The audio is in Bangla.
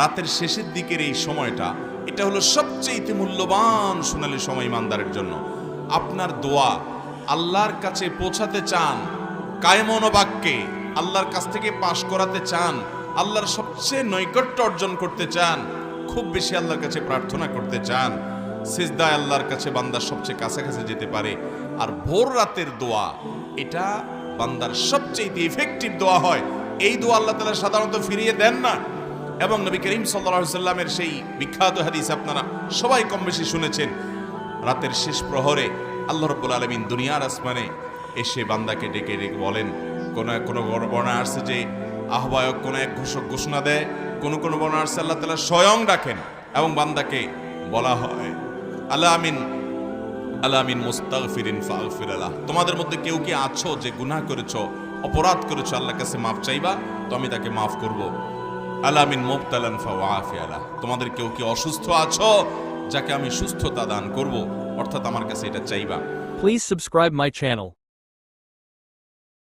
রাতের শেষের দিকের এই সময়টা, এটা হলো সবচেয়ে মূল্যবান সোনালী সময় ইমানদারের জন্য। আপনার দোয়া আল্লাহর কাছে পৌঁছাতে চান, কায়মন বাক্যে আল্লাহর কাছ থেকে পাশ করাতে চান, আল্লাহর সবচেয়ে নৈকট্য অর্জন করতে চান, খুব বেশি আল্লাহর কাছে প্রার্থনা করতে চান, সিজদায় আল্লাহর কাছে বান্দা সবচেয়ে কাছাকাছি যেতে পারে। আর ভোর রাতের দোয়া, এটা বান্দার সবচেয়ে ইফেক্টিভ দোয়া হয়। এই দোয়া আল্লাহ তাআলা সাধারণত ফিরিয়ে দেন না। এবং নবী করিম সাল্লাল্লাহু আলাইহি সাল্লামের সেই বিখ্যাত হাদিস আপনারা সবাই কম বেশি শুনেছেন, রাতের শেষ প্রহরে আল্লাহ রাব্বুল আলামিন দুনিয়ার আসমানে এসে বান্দাকে ডেকে ডেকে বলেন, কোন বর্ণনা আসছে যে আহ্বায়ক কোন এক ঘোষক ঘোষণা দেয়, কোন বর্ণনা আসছে আল্লাহ তাআলা স্বয়ং ডাকেন এবং বান্দাকে বলা হয়, আলামিন মুস্তাগফিরিন ফাগফির লাহ, তোমাদের মধ্যে কেউ কি আছো যে গুনাহ করেছো, অপরাধ করেছো, আল্লাহর কাছে মাফ চাইবা তো আমি তাকে মাফ করব। আলামিন মুবতালান ফাওয়াফি আলাহ, তোমাদের কেউ কি অসুস্থ আছো যাকে আমি সুস্থতা দান করব, অর্থাৎ আমার কাছে এটা চাইবা। Please subscribe my channel.